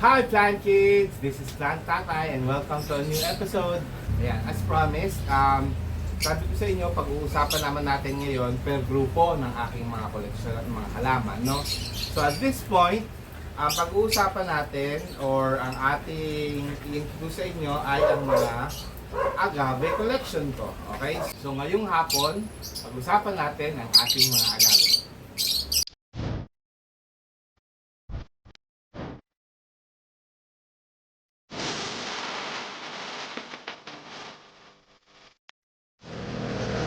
Hi Plant Kids! This is Plant Tatay and welcome to a new episode. Ayan, as promised, sabi ko sa inyo, pag-uusapan naman natin ngayon per grupo ng aking mga koleksyon at mga halaman, no? So at this point, ang pag-uusapan natin or ang ating i-introduce sa inyo ay ang mga agave collection ko. Okay? So ngayong hapon, pag-usapan natin ang ating mga agave.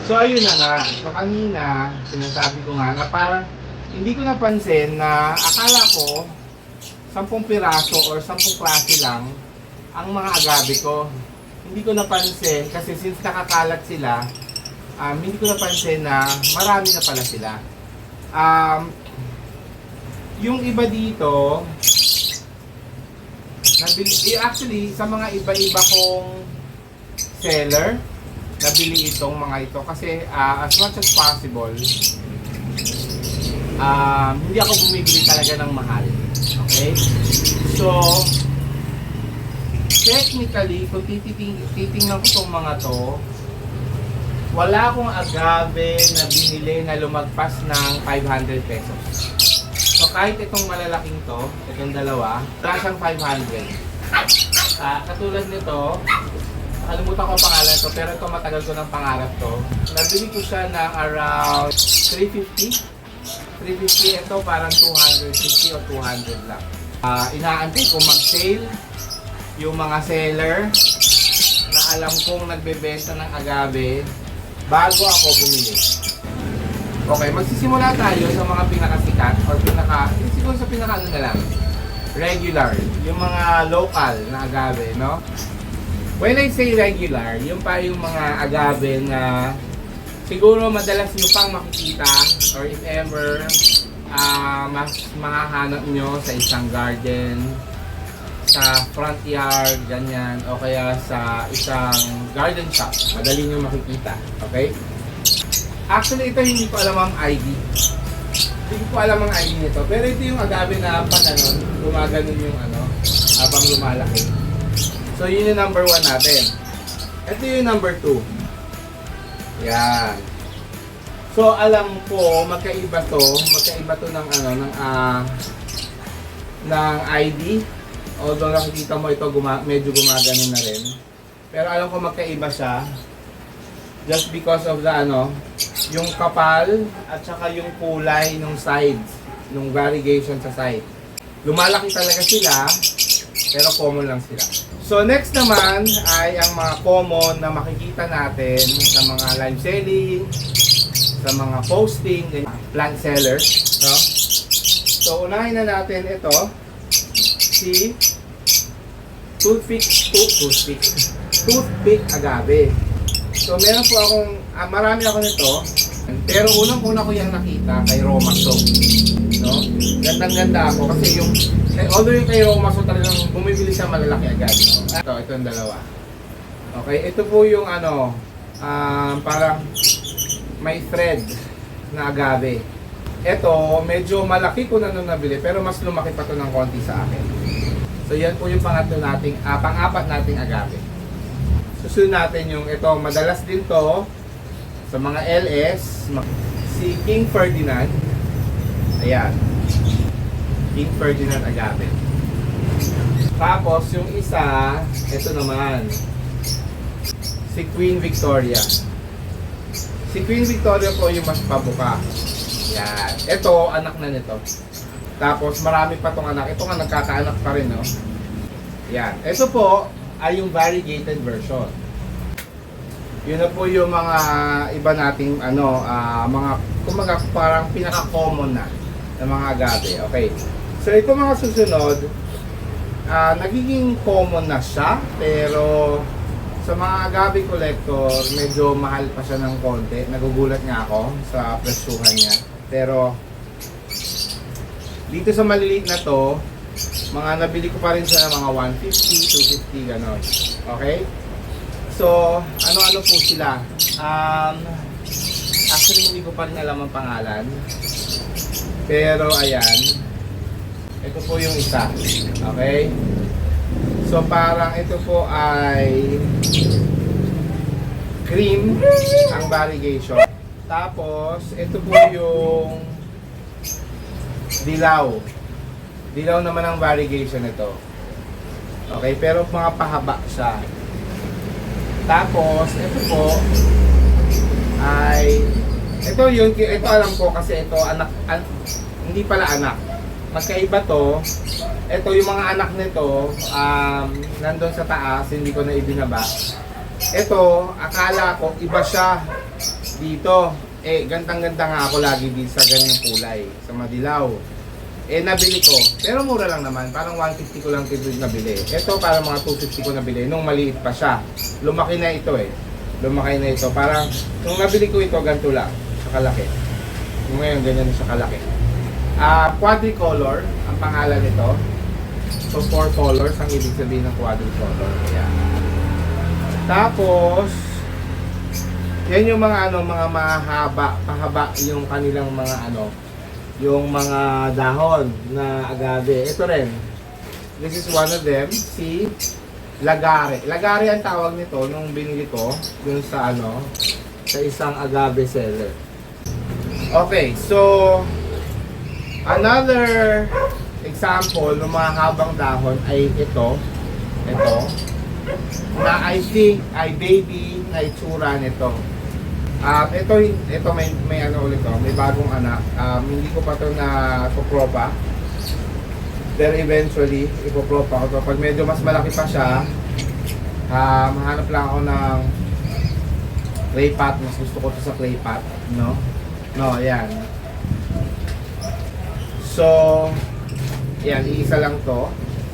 So ayun na nga, so kanina sinasabi ko nga na parang hindi ko napansin na akala ko 10 piraso or 10 klase lang ang mga agave ko. Hindi ko napansin kasi since nakakalat sila, hindi ko napansin na marami na pala sila. Yung iba dito, actually sa mga iba-iba kong seller, nabili itong mga ito kasi as much as possible hindi ako bumibili talaga ng mahal. Okay? So technically kung titingnan ko itong mga to, wala akong agave na binili na lumagpas ng 500 pesos. So kahit itong malalaking to, itong dalawa, wala siyang 500. Katulad nito, nakalimutan ko ang pangalan to, pero ito matagal ko ng pangarap to. Nabili ko siya ng around 350. 350 ito parang 250 o 200 lang. Inaantay ko mag-sale yung mga seller na alam kong nagbebenta ng agave bago ako bumili. Okay, magsisimula tayo sa mga pinakasikat or siguro sa pinaka na lang, regular, yung mga local na agave, no? When I say regular, yung pa yung mga agave na siguro madalas nyo pang makikita or if ever mas makahanap nyo sa isang garden, sa front yard, ganyan, o kaya sa isang garden shop, madali nyo makikita. Okay? Actually, ito hindi ko alam ang ID. Hindi ko alam ang ID nito. Pero ito yung agave na pag gumaganon yung habang lumalaki. So, yun yung number 1 natin. Ito yung number 2. Yan. So, alam ko, magkaiba to ng ng ID. Although nakikita mo ito, medyo gumagano na rin. Pero alam ko magkaiba siya. Just because of the yung kapal at saka yung kulay ng sides, yung variegation sa side. Lumalaki talaga sila, pero common lang sila. So next naman ay ang mga common na makikita natin sa mga live selling, sa mga posting, plant sellers, no? So unahin na natin ito, si toothpick agave. So meron po akong, marami ako nito, pero unang-una ko yung nakita kay Romaso, no? Gandang-ganda ako kasi yung although yung kay Romaso talagang bumibili siya malalaki agad, no? Ito yung dalawa. Okay, ito po yung parang may thread na agave. Ito, medyo malaki ko na nung nabili pero mas lumaki pa to ng konti sa akin. So yan po yung pang-apat nating agave. Susunod natin yung ito, madalas din to sa mga LS, si King Ferdinand. Ayan. King Ferdinand agave. Tapos yung isa, ito naman, si Queen Victoria. Si Queen Victoria po yung mas pabuka. Yan. Ito, anak na nito. Tapos marami pa tong anak. Ito nga nagkakaanak pa rin, no? Yan. Ito po ay yung variegated version. Yun na po yung mga iba nating mga kumaga parang pinaka-common na mga agave. Okay. So ito mga susunod, nagiging common na siya, pero sa mga agave collector, medyo mahal pa siya ng konti. Nagugulat nga ako sa presyuhan niya. Pero dito sa maliliit na to, mga nabili ko pa rin siya ng mga 150, 250, gano'n. Okay? So, ano-ano po sila? Actually, hindi ko pa rin alam ang pangalan. Pero, ayan. Ito po yung isa. Okay? So parang ito po ay cream ang variegation. Tapos ito po yung dilaw. Dilaw naman ang variegation nito. Okay, pero mga pahaba siya. Tapos ito po ay ito alam ko kasi ito hindi pala anak. Magkaiba to. Ito yung mga anak nito, nandun sa taas, hindi ko na ibinaba. Ito, akala ko iba siya dito. Gandang-ganda nga ako lagi dito sa ganyang kulay, sa madilaw. Nabili ko. Pero mura lang naman, parang 150 ko lang ito nabili. Ito parang mga 250 ko nabili nung maliit pa siya. Lumaki na ito Lumaki na ito. Parang nung nabili ko ito, ganito lang, sa kalaki. Ngayon, ganyan sa kalaki. Quadricolor ang pangalan nito. So 4 colors ang ibig sabihin ng quadricolor. Ayan. Tapos yan yung mga mga pahaba yung kanilang mga yung mga dahon na agave. Ito rin. This is one of them, si Lagare. Lagare ang tawag nito nung binili ko dun sa sa isang agave seller. Okay, so another example ng mga habang dahon ay ito na I think ay baby na itsura nito. Ito may ulit may bagong anak. Hindi ko pa ito na popropa. Pero eventually ipopropa ko to. Pag medyo mas malaki pa siya, mahanap lang ako ng clay pot. Mas gusto ko to sa clay pot, ayan. So, yan, iisa lang to.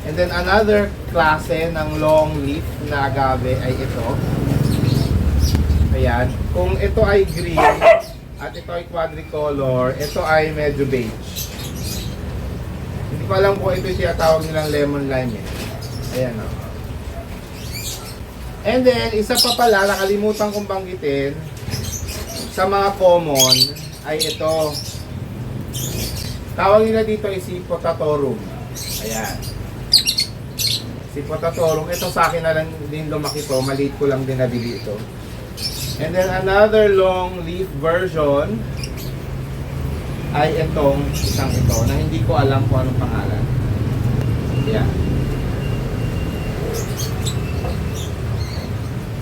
And then another klase ng long leaf na agave ay ito. Ayan. Kung ito ay green at ito ay quadricolor, ito ay medyo beige. Hindi ko alam kung ito yung tinatawag nilang lemon lime Ayan o. And then, isa pa pala, nakalimutan kong banggitin, sa mga common ay ito. Tawag nila dito ay si Potatorum. Ayan. Si Potatorum. Ito sa akin na lang din lumaki to. Maliit ko lang din nabili ito. And then another long leaf version ay itong isang ito na hindi ko alam kung anong pangalan. Ayan.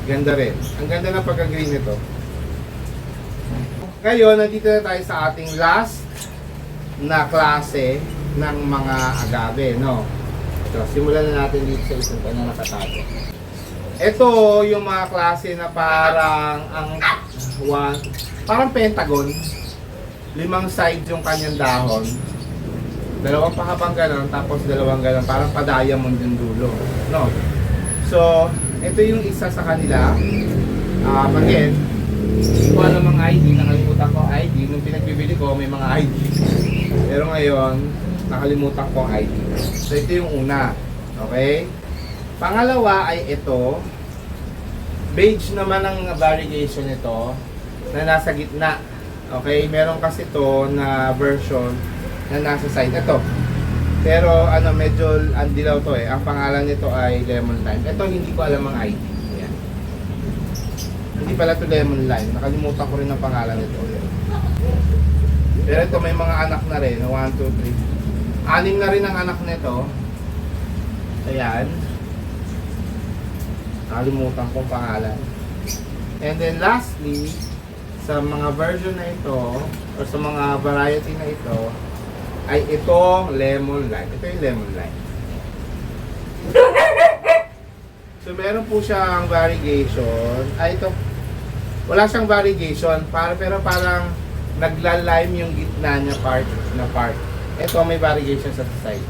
Ganda rin. Ang ganda ng pagka-green nito. Ngayon, nandito na tayo sa ating last na klase ng mga agave, So, simulan na natin dito sa isang na nakatago. Ito yung mga klase na parang parang pentagon. 5 sides yung kanyang dahon. 2 pahabang ganon, tapos 2 ganon, parang pa-diamond yung dulo, So, ito yung isa sa kanila. Again, hindi ko alam ang ID, nakalimutan ko ID. Nung pinagbibili ko, may mga ID. Pero ngayon, nakalimutan ko ang ID. So, ito yung una. Okay? Pangalawa ay ito. Beige naman ang variegation nito na nasa gitna. Okay? Meron kasi ito na version na nasa side. Ito. Pero medyo andilaw to Ang pangalan nito ay lemon lime. Ito hindi ko alam ang ID. Ayan. Hindi pala to lemon lime. Nakalimutan ko rin ang pangalan nito. Pero ito may mga anak na rin. 1, 2, 3. 6 na rin ang anak nito. Ayan. Nakalimutan kong pangalan. And then lastly, sa mga version na ito, or sa mga variety na ito, ay itong lemon lime. Ito yung lemon lime. So meron po siyang variegation. Ito. Wala siyang variegation. Pero parang nagla-lime yung gitna niya part. Ito may variegation sa side.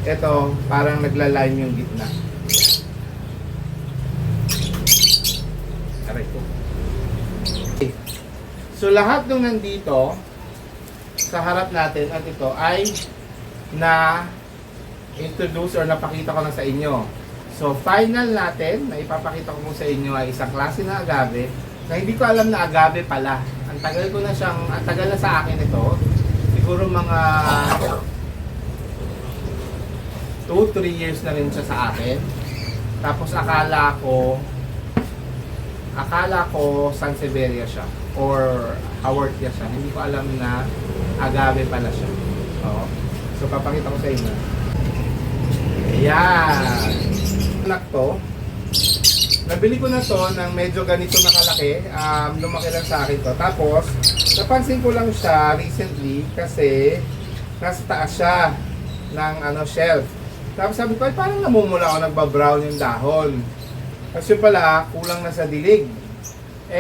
Ito parang nagla-lime yung gitna. Aray ko. Okay. So lahat ng nandito sa harap natin at ito ay na introduce or napakita ko na sa inyo. So final natin na ipapakita ko sa inyo ay isang klase na agave na hindi ko alam na agave pala. Ang tagal na sa akin ito. Siguro mga 2-3 years na rin siya sa akin. Tapos akala ko Sansevieria siya or Haworthia siya. Hindi ko alam na agave pala siya. Oo. So papakita ko sa inyo. Ayan. Anak to. Nabili ko na to ng medyo ganito na kalaki. Lumaki lang sa akin to. Tapos, napansin ko lang siya recently kasi nasa taas siya ng shelf. Tapos sabi ko, ay parang namumula ako, nagbabrown yung dahon. Kasi pala, kulang na sa dilig.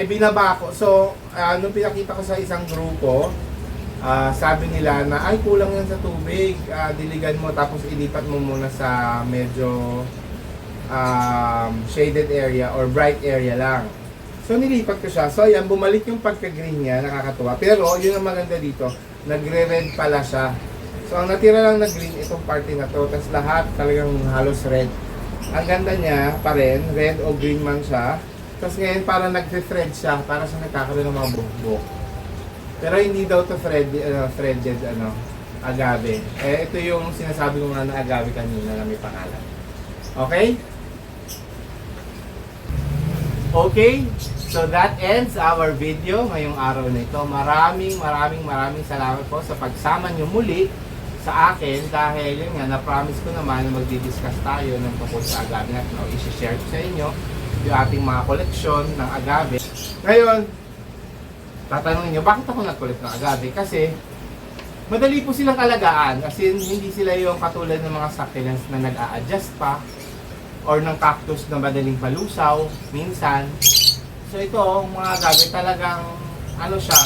Binaba ko. So, nung pinakita ko sa isang grupo, sabi nila na, ay kulang yan sa tubig. Diligan mo, tapos ilipat mo muna sa medyo shaded area or bright area lang. So nilipat ko siya. So ayan, bumalik yung pagka-green niya, nakakatuwa. Pero yun ang maganda dito, nagre-red pala siya. So ang natira lang na green itong party na to, tapos lahat talagang halos red. Ang ganda niya pa rin, red o green man siya. Tapos ngayon parang nagre-thread siya, para sa nagkakaroon ng mga buhok-buhok. Pero hindi daw to threaded agave. Ito yung sinasabi ko nga na agave kanina na may pangalan. Okay? Okay, so that ends our video ngayong araw na ito. Maraming salamat po sa pagsama nyo muli sa akin dahil yun nga, na-promise ko naman na magdi-discuss tayo ng tungkol sa agave at i-share ko sa inyo yung ating mga koleksyon ng agave. Ngayon, tatanungin nyo, bakit ako nag-collect ng agave? Kasi madali po silang alagaan, kasi hindi sila yung katulad ng mga succulents na nag-a-adjust pa or ng cactus na madaling palusaw minsan. So ito, mga agave talagang siya,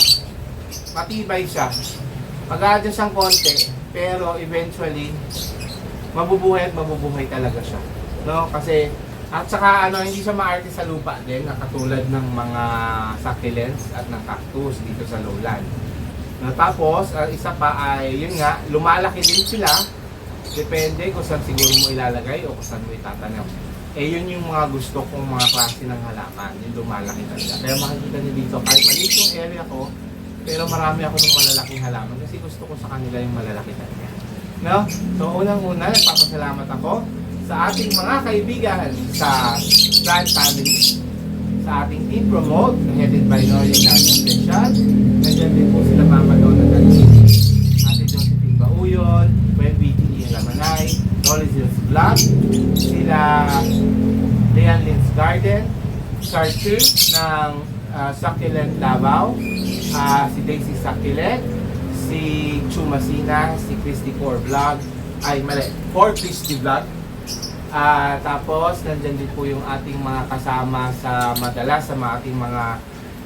matibay siya. Mag-a-adjust siyang konti, pero eventually mabubuhay talaga siya. No? Kasi at saka hindi siya maarte sa lupa din, na katulad ng mga succulents at ng cactus dito sa lowland. No, tapos, isa pa ay, yun nga, lumalaki din sila. Depende kung saan siguro mo ilalagay o kung saan mo itatanim. Yun yung mga gusto kong mga klase ng halaman, yung lumalaki talaga. Kaya makikita niyo dito, kahit maliit yung area ko, pero marami ako ng malalaking halaman kasi gusto ko sa kanila yung malalaki talaga. No? So, unang-una, nagpapasalamat ako sa ating mga kaibigan sa Plant Family, sa ating team promote, headed by Norian Daniel Special. Nandiyan din po sila Mama Donna Galit, Ate Josephine Bauyon, WBTE Lamanay, Rolly Zills Vlog, sila Leon Lynn's Garden, Sartu ng Succulent Davao, si Daisy Succulent, si Chumasina, si Christy Core Vlog, Core Christy Vlog. Tapos, nandyan din po yung ating mga kasama sa madalas sa ating mga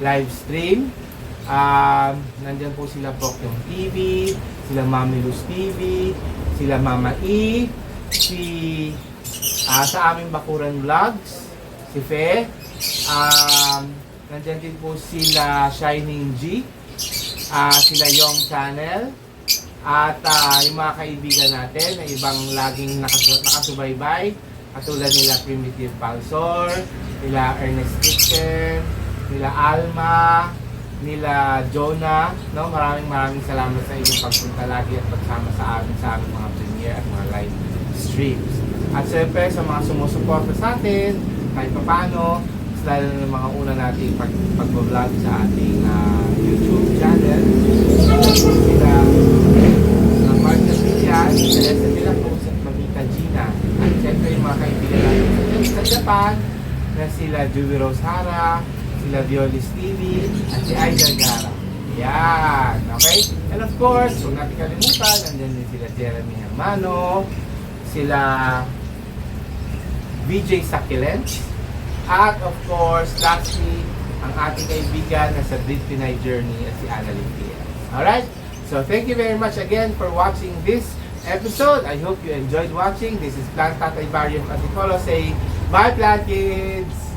live stream. Nandyan po sila Pokyong TV, sila Mami Luz TV, sila Mama E, sa aming Bakuran Vlogs, si Fe. Nandyan din po sila Shining G, sila Yong Channel, at yung mga kaibigan natin na ibang laging nakasubaybay, katulad nila Primitive Palsor, nila Ernest Kitchen, nila Alma, nila Jonah. No? Maraming salamat sa inyong pagpunta lagi at pagsama sa amin sa aming mga premiere at mga live streams. At syempre sa mga sumusuporta sa atin, kahit paano, lalo ng mga una nating pag-vlog sa ating YouTube channel. Sila Marta Villan, Teresa de la Cruz at Mamita Gina. At syempre yung mga kaibigan natin sa Japan na sila Juby Rose Hara, sila Violis TV, at si Aida Gara. Yan, okay? And of course, kung natin kalimutan, nandiyan din sila Jeremy Hermano, sila VJ Succulents, at of course, lastly, ang ating kaibigan na sa Breed Pinay Journey at si Annalyn Pierre. Alright? So, thank you very much again for watching this episode. I hope you enjoyed watching. This is Plant Tatay Barrio Antipolo saying, bye Plant Kids!